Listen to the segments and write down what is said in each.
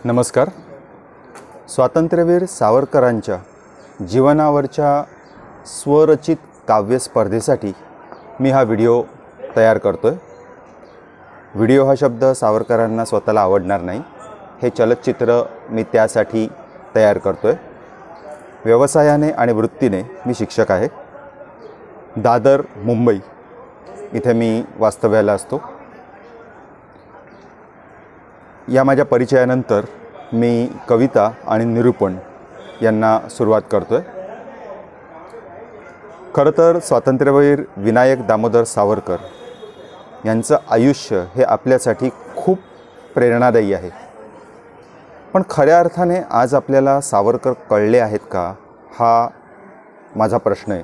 नमस्कार. स्वातंत्र्यवीर सावरकरांच्या जीवनावरच्या स्वरचित काव्य स्पर्धेसाठी मी हा व्हिडिओ तयार करतोय. व्हिडिओ हा शब्द सावरकरांना स्वतःला आवडणार नाही. हे चलचित्र मी त्यासाठी तयार करतोय. व्यवसायाने आणि वृत्तीने मी शिक्षक आहे. दादर, मुंबई इथे मी वास्तव्याला असतो. या माझ्या परिचयानंतर मी कविता आणि निरूपण यांना सुरुवात करतोय. खरं तर स्वातंत्र्यवीर विनायक दामोदर सावरकर यांचं आयुष्य हे आपल्यासाठी खूप प्रेरणादायी आहे. पण खऱ्या अर्थाने आज आपल्याला सावरकर कळले आहेत का, हा माझा प्रश्न आहे.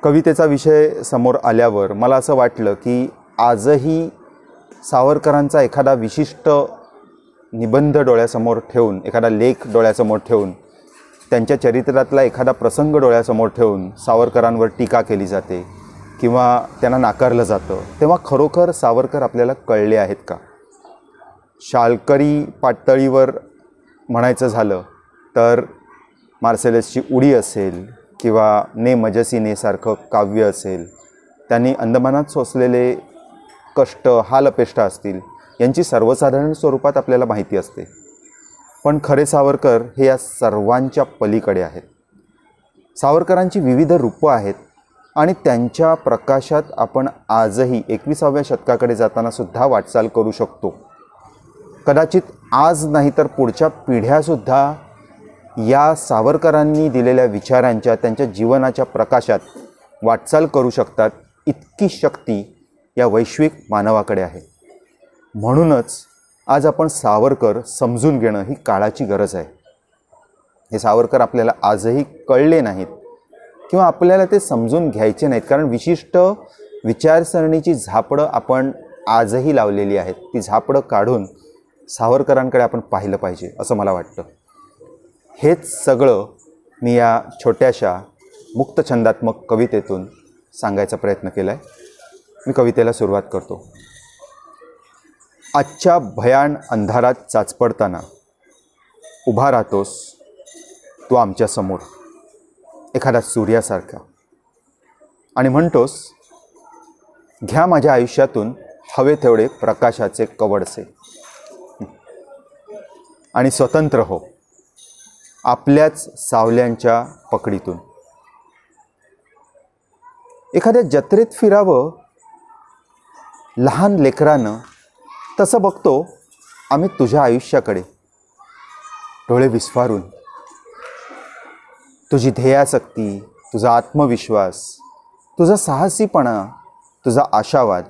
कवितेचा विषय समोर आल्यावर मला असं वाटलं की आजही सावरकरांचा एखादा विशिष्ट निबंध डोळ्यासमोर ठेवून, एखादा लेख डोळ्यासमोर ठेवून, त्यांच्या चरित्रातला एखादा प्रसंग डोळ्यासमोर ठेवून सावरकरांवर टीका केली जाते किंवा त्यांना नाकारलं जातं, तेव्हा खरोखर सावरकर आपल्याला कळले आहेत का? शालकरी पातळीवर म्हणायचं झालं तर मार्सेलसची उडी असेल किंवा ने मजसीनेसारखं काव्य असेल, त्यांनी अंदमानात सोसलेले कष्ट, हाल अपेष्टा असतील, यांची सर्वसाधारण स्वरूपात आपल्याला माहिती असते. पण खरे सावरकर हे या सर्वांच्या पलीकडे आहेत. सावरकरांची विविध रूपं आहेत आणि त्यांच्या प्रकाशात आपण आजही 21व्या शतकाकडे जाताना सुद्धा वाटचाल करू शकतो. कदाचित आज नाही तर पुढच्या पिढ्यासुद्धा या सावरकरांनी दिलेल्या विचारांच्या, त्यांच्या जीवनाच्या प्रकाशात वाटचाल करू शकतात. इतकी शक्ती या वैश्विक मानवाकडे आहे. म्हणूनच आज आपण सावरकर समजून घेणं ही काळाची गरज आहे. हे सावरकर आपल्याला आजही कळले नाहीत किंवा आपल्याला ते समजून घ्यायचे नाहीत, कारण विशिष्ट विचारसरणीची झापडं आपण आजही लावलेली आहेत. ती झापडं काढून सावरकरांकडे आपण पाहिलं पाहिजे असं मला वाटतं. हेच सगळं मी या छोट्याशा मुक्तछंदात्मक कवितेतून सांगायचा प्रयत्न केला आहे. मी कवितेला सुरुवात करतो. आजच्या भयान अंधारात चाचपडताना उभा राहतोस तू आमच्यासमोर एखादा सूर्यासारखा आणि म्हणतोस, घ्या माझ्या आयुष्यातून हवे तेवढे प्रकाशाचे कवडसे आणि स्वतंत्र हो आपल्याच सावल्यांच्या पकडीतून. एखाद्या जत्रेत फिरावं लहान लेकरानं, तसं बघतो आम्ही तुझ्या आयुष्याकडे डोळे विस्फारून. तुझी ध्येयासक्ती, तुझा आत्मविश्वास, तुझा साहसीपणा, तुझा आशावाद,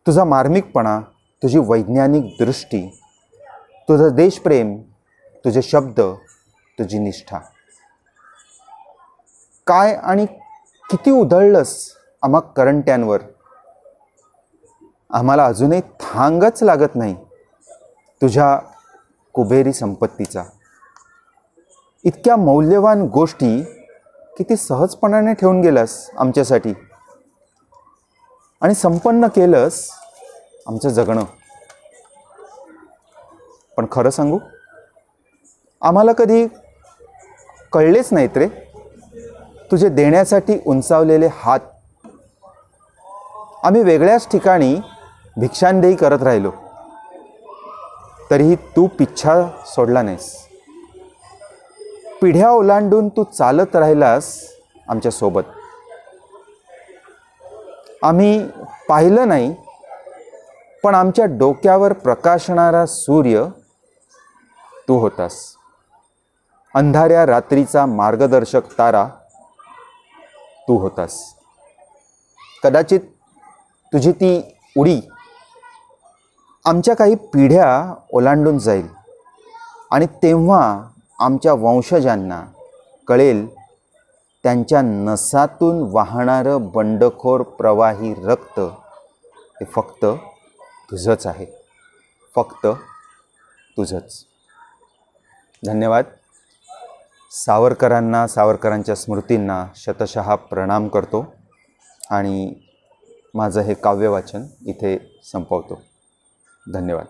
तुझा मार्मिकपणा, तुझी वैज्ञानिक दृष्टी, तुझं देशप्रेम, तुझे शब्द, तुझी निष्ठा. काय आणि किती उधळलंस आम्हा करंट्यांवर. आम्हाला अजूनही थांगच लागत नाही तुझ्या कुबेरी संपत्तीचा. इतक्या मौल्यवान गोष्टी किती सहजपणाने ठेवून गेलास आमच्यासाठी आणि संपन्न केलंस आमचं जगणं. पण खरं सांगू, आम्हाला कधी कळलेच नाहीत रे तुझे देण्यासाठी उंचावलेले हात. आम्ही वेगळ्याच ठिकाणी भिक्षांदेही करत राहिलो, तरीही तू पिच्छा सोडला नाहीस. पिढ्या ओलांडून तू चालत राहिलास आमच्यासोबत. आम्ही पाहिलं नाही, पण आमच्या डोक्यावर प्रकाशणारा सूर्य तू होतास. अंधाऱ्या रात्रीचा मार्गदर्शक तारा तू होतास. कदाचित तुझी ती उडी आमच्या काही पिढ्या ओलांडून जाईल आणि तेव्हा आमच्या वंशजांना कळेल त्यांच्या नसातून वाहणारं बंडखोर प्रवाही रक्त हे फक्त तुझंच आहे, फक्त तुझंच. धन्यवाद. सावरकरांना, सावरकरांच्या स्मृतींना शतशः प्रणाम करतो आणि माझं हे काव्यवाचन इथे संपवतो. धन्यवाद.